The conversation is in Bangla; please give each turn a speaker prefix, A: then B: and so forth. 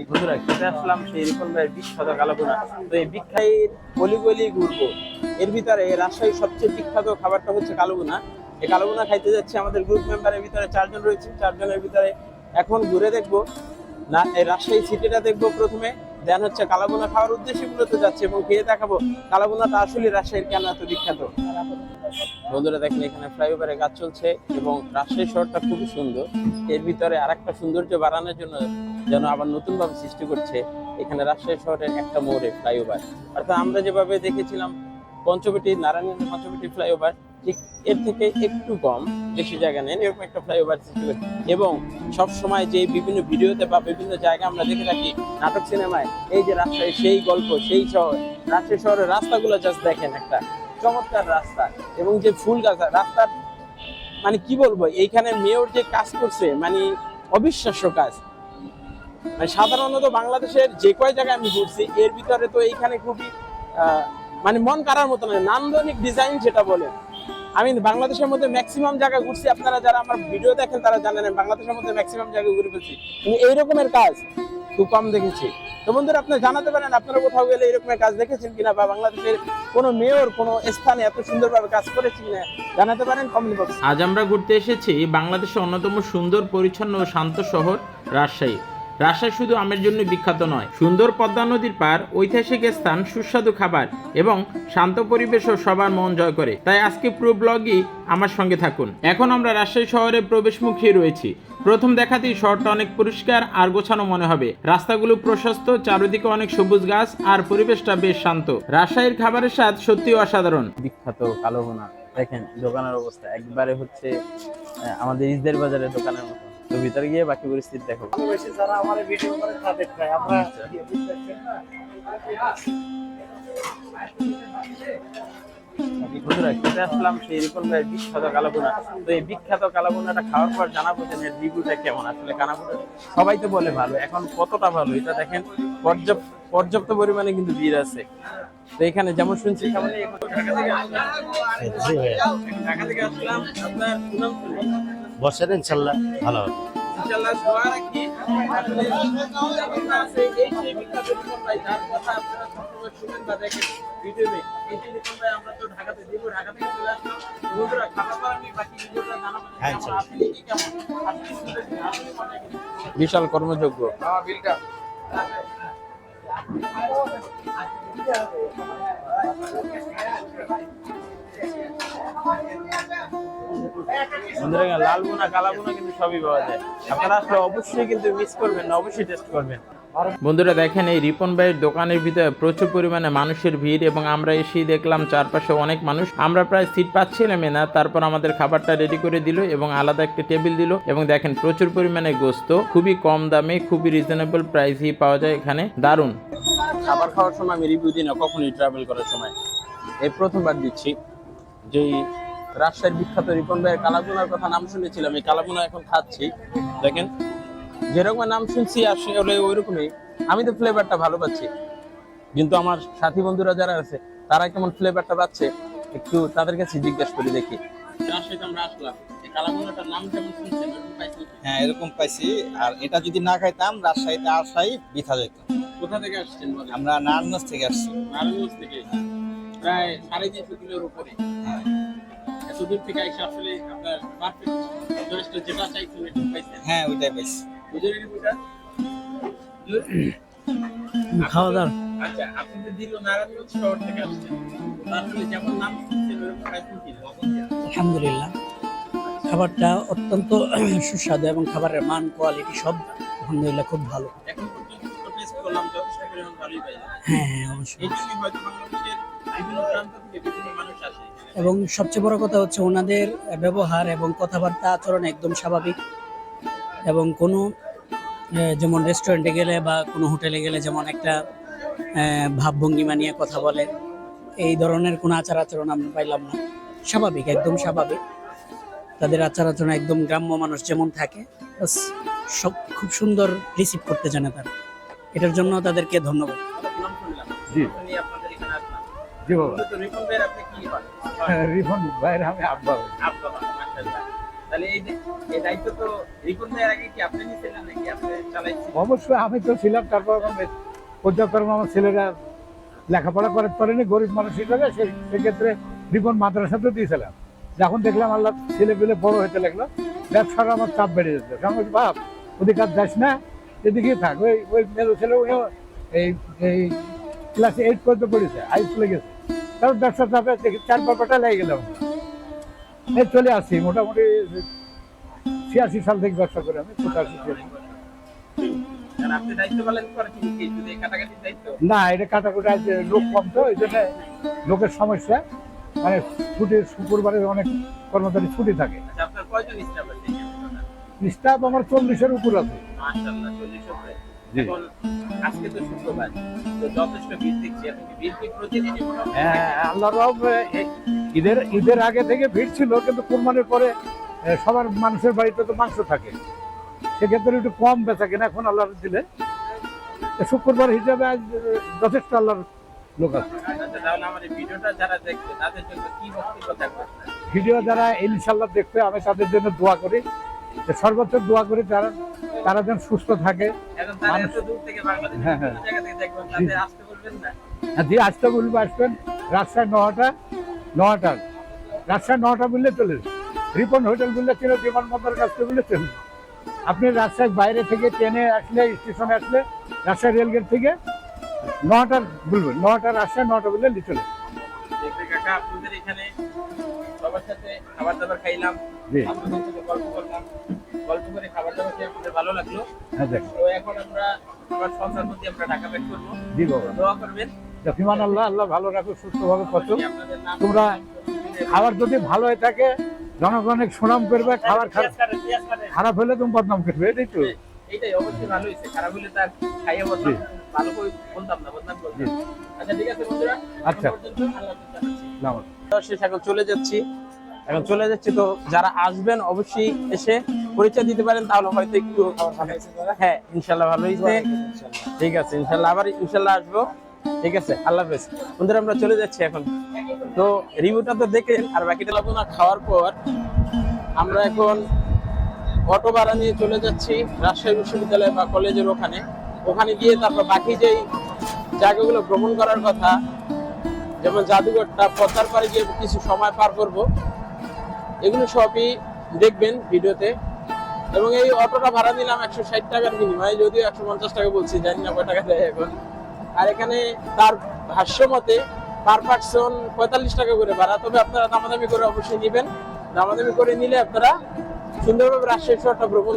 A: বন্ধুরা খেতে আসলাম সেই রিপন ভাইয়ের বিখ্যাত কালাভুনা। তো এই বিখ্যাত গলি গলি ঘুরবো। এর ভিতরে রাজশাহীর সবচেয়ে বিখ্যাত খাবারটা হচ্ছে কালাভুনা। এই কালাভুনা খাইতে যাচ্ছে আমাদের গ্রুপ মেম্বারের ভিতরে 4 জন রয়েছে। 4 জনের ভিতরে এখন ঘুরে দেখবো না, এই রাজশাহী সিটিটা দেখবো প্রথমে, দেন হচ্ছে কালাভুনা খাওয়ার উদ্দেশ্যে মূলত যাচ্ছে এবং খেয়ে দেখাবো কালাভুনাটা আসলে রাজশাহীর কেন এত বিখ্যাত। বন্ধুরা দেখেন এখানে ফ্লাইওভারের কাজ চলছে এবং রাজশাহী শহরটা খুবই সুন্দর। এর ভিতরে আরেকটা সৌন্দর্য বাড়ানোর জন্য যেন আবার নতুন ভাবে সৃষ্টি করছে এখানে রাজশাহী শহরের একটা মোড়ে ফ্লাইওভার। অর্থাৎ আমরা যেভাবে দেখেছিলাম পঞ্চবটি নারায়ণগঞ্জ পঞ্চবটি ফ্লাইওভার, ঠিক এর থেকে একটু কম, বেশি জায়গা নেন এরকম একটা ফ্লাইওভার সৃষ্টি করছে। এবং সব সময় যে বিভিন্ন ভিডিওতে বা বিভিন্ন জায়গায় আমরা দেখে থাকি নাটক সিনেমায়, এই যে রাজশাহী সেই গল্প সেই শহর, রাজশাহী শহরের রাস্তাগুলো জাস্ট দেখেন, একটা চমৎকার রাস্তা এবং যে ফুল গাছ রাস্তার, মানে কি বলবো, এইখানে মেয়র যে কাজ করছে মানে অবিশ্বাস্য কাজ। মানে সাধারণত বাংলাদেশের যে কয় জায়গায় আমি ঘুরছি এর ভিতরে তো এইখানে খুবই মানে মন কাড়ার মতো নয়, নান্দনিক ডিজাইন যেটা বলে। আমি বাংলাদেশের মধ্যে ম্যাক্সিমাম জায়গা ঘুরছি, আপনারা যারা আমার ভিডিও দেখেন তারা জানেন বাংলাদেশের মধ্যে ম্যাক্সিমাম জায়গা ঘুরে ফেলছি, কিন্তু এই রকমের কাজ খুব কম দেখেছি। তো বন্ধুরা আপনি জানাতে পারেন আপনারা কোথাও গেলে এরকমের কাজ দেখেছেন কিনা, বা বাংলাদেশের কোনো মেয়র কোনো স্থানে এত সুন্দরভাবে কাজ করেছে কিনা জানাতে পারেন কমেন্ট বক্সে।
B: আজ আমরা ঘুরতে এসেছি বাংলাদেশের অন্যতম সুন্দর পরিচ্ছন্ন ও শান্ত শহর রাজশাহী। রাজশাহী শুধু আমের জন্য বিখ্যাত নয়, সুন্দর পদ্মা নদীর পার, ঐতিহাসিক স্থান, সুস্বাদু খাবার এবং শান্ত পরিবেশও সবার মন জয় করে। তাই আজকে পুরো ব্লগই আমার সঙ্গে থাকুন। এখন আমরা রাজশাহী শহরের প্রবেশমুখে রয়েছি। প্রথম দেখাতেই শহরটা অনেক পরিষ্কার আর গোছানো মনে হবে। রাস্তাগুলো প্রশস্ত, চারিদিকে অনেক সবুজ গাছ আর পরিবেশটা বেশ শান্ত। রাজশাহীর খাবারের স্বাদ সত্যি অসাধারণ।
A: বিখ্যাত কালোভুনা দেখেন, দোকানের অবস্থা একবারে হচ্ছে আমাদের ইসদের বাজারের দোকানের মতো। তো ভিতরে গিয়ে বাকি পরিস্থিতি দেখো।
C: যারা আমার ভিডিও করে তাদের প্রায় আমরা
A: বন্ধুরা খেতে আসলাম সেই রিপন ভাইয়ের বিখ্যাত কালাভুনা। তো এই বিখ্যাত কালাভুনাটা খাওয়ার পর জানাবো যে এর রিভিউটা কেমন। আসলে কালাভুনা সবাই তো বলে ভালো, এখন কতটা ভালো এটা দেখেন, পর্যাপ্ত পরিমাণে কিন্তু ভিড় আছে। তো এখানে যেমন শুনছি সামনে ঢাকা থেকে আসলাম, আপনার সুনাম শুনে
C: বসেন ইনশাল্লাহ ভালো হবে।
A: ইনশাআল্লাহ দোয়া রাখি আসলে আছে এই সেই বিখ্যাত রিপন ভাই যার কথা আপনারা সবসময় শুনেন বা দেখেন ভিডিওতে। এই সেই রিপন ভাই আমরা তো ঢাকা থেকে চলে আসলাম। বন্ধুরা খাবার পর আমি বাকি ভিডিওটা জানাবো আপনি কি কেমন, বিশাল কর্মযোগ্য বিলটা। বন্ধুরা লালভুনা কালাভুনা কিন্তু সবই পাওয়া যায়, আপনারা আসলে অবশ্যই কিন্তু মিস করবেন না, অবশ্যই টেস্ট করবেন।
B: বন্ধুরা দেখেন এই রিপন ভাইয়ের দোকানের ভিতরে প্রচুর পরিমাণে মানুষের ভিড় এবং আমরা এসেই দেখলাম চারপাশে অনেক মানুষ। আমরা প্রায় সিট পাচ্ছিলাম না, তারপর আমাদের খাবারটা রেডি করে দিল এবং আলাদা একটা টেবিল দিল। এবং দেখেন প্রচুর পরিমাণে গোস্ত, খুবই কম দামে, খুবই রিজনেবল প্রাইসই পাওয়া যায় এখানে। দারুণ
A: খাবার খাওয়ার সময় আমি রিভিউ দিই না কখনোই, ট্রাভেল করার সময় এই প্রথমবার দিচ্ছি। যেই রাজশাহীর বিখ্যাত রিপন ভাইয়ের কালাভুনার কথা নাম শুনেছিলাম, এই কালাভুনা এখন খাচ্ছি। দেখেন যেরকম নাম শুনছি আসলে ওইরকমই, আমি তো ফ্লেভারটা ভালো পাচ্ছি, কিন্তু আমার সাথী বন্ধুরা যারা আছে তারা কেমন ফ্লেভারটা পাচ্ছে একটু তাদের কাছে জিজ্ঞেস করে দেখি। রাজশাহীতে আমরা আসলাম, এই কালাভুনাটার নাম কেমন শুনছেন?
D: হ্যাঁ এরকম পাইছি, আর এটা যদি না খাইতাম রাজশাহীতে আসাই বৃথা যেত।
A: কোথা থেকে আসছেন?
D: আমরা নারায়ণগঞ্জ থেকে আসছি।
A: নারায়ণগঞ্জ থেকে প্রায় 350 কিলোর উপরে। এত দূর থেকে এসে আসলে আপনার পারফেক্ট চয়েসটা যেটা চাইছিলেন এটা পাইছেন?
D: হ্যাঁ ওইটাই পাইছি।
A: বুঝলেন রিভিউটা?
C: খাওয়া দাওয়া
A: আচ্ছা, আপনি তো দিল নারায়ণগঞ্জ শহর থেকে আসছেন, তাহলে যেমন নাম শুনছেন ওরকম পাইছেন কি?
C: আলহামদুলিল্লাহ, খাবারটা অত্যন্ত সুস্বাদু এবং খাবারের মান কোয়ালিটি সব আলহামদুলিল্লাহ খুব ভালো।
A: এখন পর্যন্ত তো টেস্ট করলাম, যথেষ্ট পরিমাণ ভালোই পাইলাম।
C: হ্যাঁ হ্যাঁ অবশ্যই।
A: এই জন্যই হয়তো বাংলাদেশের বিভিন্ন প্রান্ত থেকে বিভিন্ন মানুষ আসে।
C: এবং সবচেয়ে বড় কথা হচ্ছে ওনাদের ব্যবহার এবং কথাবার্তা আচরণ একদম স্বাভাবিক। এবং কোনো যেমন রেস্টুরেন্টে গেলে বা কোনো হোটেলে গেলে যেমন একটা ভাবভঙ্গিমা নিয়ে কথা বলে, এই ধরনের কোনো আচার আচরণ আমরা পাইলাম না। স্বাভাবিক, একদম স্বাভাবিক। তাদের আচার আচরণ একদম গ্রাম্য মানুষ যেমন থাকে, সব খুব সুন্দর রিসিভ করতে জানে তারা। এটার জন্য তাদেরকে ধন্যবাদ।
A: জি আপনাদের এখানে আসলাম। জি বাবা। তো রিপন ভাই আপনি কি হয়?
E: রিপন ভাইয়ের আমি আব্বা।
A: আব্বা, মাশাআল্লাহ। তাহলে এই দায়িত্ব তো রিপন ভাইয়ের আগে কি আপনি নিছিলেন নাকি আপনি চালাইছেন?
E: অবশ্যই আমি তো ছিলাম, তারপর পর্যায়ক্রমে আমার ছেলেরা লেখাপড়া করে পারেনি, গরিব মানুষ হিসাবে সেক্ষেত্রে রিপন মাদ্রাসাতে দিয়েছিলাম। যখন দেখলাম আল্লাহ ছেলে পেলে বড় হতে লাগলো, ব্যবসার আমার চাপ বেড়ে যেত। আমি বলছি, বাপ ওদিকে আর যাস না, এদিকেই থাক। ওই মেলো ছেলে এই এই ক্লাস 8 পর্যন্ত পড়েছে, হাই স্কুলে গেছে। তারপর ব্যবসা চাপে দেখি 4-5টা লেগে গেলাম। এই চলে আসছি মোটামুটি 86 সাল থেকে ব্যবসা করে আমি 85
A: আর আপনি দায়িত্ব পালন করেন কি শুধু এই কাটাকাটির দায়িত্ব?
E: না, এটা কাটাকুটা লোক কম তো, এই জন্য লোকের সমস্যা। মানে ছুটি শুক্রবারে অনেক কর্মচারী ছুটি থাকে।
A: আচ্ছা, আপনার কয়জন স্টাফ আছে এখানে?
E: স্টাফ আমার 40-এর উপর আছে।
A: মাশাআল্লাহ, 40 উপরে।
E: জি।
A: এখন আজকে তো শুক্রবার, তো যথেষ্ট ভিড় দেখছি। এখন কি ভিড় কি প্রতিদিনই মোটামুটি?
E: হ্যাঁ, আল্লাহর রহমতে ঈদের আগে থেকে ভিড় ছিল, কিন্তু কুরবানির পরে সবার মানুষের বাড়িতে তো মাংস থাকে, সেক্ষেত্রে একটু কম বেচা কিনা এখন আল্লাহর দিলে। শুক্রবার হিসাবে আজ যথেষ্ট আল্লাহর লোক আছে।
A: আচ্ছা, তাহলে আমার এই ভিডিওটা যারা দেখবে তাদের জন্য কি বক্তব্য থাকবে আপনার?
E: ভিডিও যারা ইনশাল্লাহ দেখবে, আমি তাদের জন্য দোয়া করি, যে সর্বোচ্চ দোয়া করি তারা যেন সুস্থ থাকে।
A: এখন তারা এত দূর থেকে বাংলাদেশের
E: হ্যাঁ,
A: বিভিন্ন জায়গা থেকে দেখবেন, তাদের আসতে বলবেন না?
E: যে আসতে বলবো আসবেন, রাজশাহী 9টা রাজশাহী 9টা বললে চলে যাবে। রিপন হোটেল বললে ছিল, বিমানবন্দরের কাছ থেকে বললে চলে যাবে। আপনি রাজশাহীর বাইরে থেকে ট্রেনে আসলে, স্টেশনে আসলে রাজশাহী রেলগেট থেকে 9টা বলবেন, 9টা রাজশাহী 9টা বললে চলে যাবে।
A: দেখতে কাকা, আপনাদের এখানে সবার সাথে খাবার দাবার খাইলাম,
E: জি।
A: আপনাদের সাথে গল্প করলাম, গল্প করে খাবার দাবার খেয়ে আমাদের ভালো লাগলো।
E: হ্যাঁ, দেখ
A: তো এখন আমরা আমার সন্ধ্যার মধ্যে আমরা ঢাকা ব্যাক করবো।
E: জি বাবা,
A: দোয়া করবেন
E: ফিমান আল্লাহ ভালো রাখো, সুস্থভাবে কত।
A: আপনাদের নাম
E: তোমরা খাবার যদি ভালো হয়ে থাকে, জনগণের সুনাম করবে। খাবার খারাপ হলে তুমি বদনাম করবে, এটাই তো।
A: এইটাই অবশ্যই ভালো হয়েছে, খারাপ হলে তার খাইয়ে বলতাম, ভালো করে বলতাম না, বদনাম বলতাম। আচ্ছা, ঠিক আছে বন্ধুরা,
E: আচ্ছা।
A: এখন পর্যন্ত আল্লাহ হাফেজ জানাচ্ছি।
E: নামাজ।
A: শেষ, এখন চলে যাচ্ছি। তো যারা আসবেন অবশ্যই এসে পরিচয় দিতে পারেন, তাহলে হয়তো একটু, হ্যাঁ ইনশাল্লাহ ভালো হয়েছে। ঠিক আছে, ইনশাল্লাহ আবার ইনশাল্লাহ আসবো। ঠিক আছে, আল্লাহ হাফেজ বন্ধুরা, আমরা চলে যাচ্ছি এখন। তো রিভিউটা তো দেখেন, আর বাকিটা লাগবো না। খাওয়ার পর আমরা এখন অটো ভাড়া নিয়ে চলে যাচ্ছি রাজশাহী বিশ্ববিদ্যালয় বা কলেজের ওখানে গিয়ে তারপর বাকি যেই জায়গাগুলো ভ্রমণ করার কথা, যেমন জাদুঘরটা, পদ্মার পাড়ে গিয়ে কিছু সময় পার করব, এগুলো সবই দেখবেন ভিডিওতে। এবং এই অটোটা ভাড়া নিলাম 160 টাকার বিনিময়ে, যদিও 150 টাকা বলছি, জানি না কয় টাকা দেয় এখন। আর এখানে তার ভাষ্য মতে পার পার্সন 45 টাকা করে ভাড়া। তবে আপনারা দামাদামি করে অবশ্যই নেবেন, দামাদামি করে নিলে আপনারা সুন্দরভাবে রাজশাহী শহরটা ভ্রমণ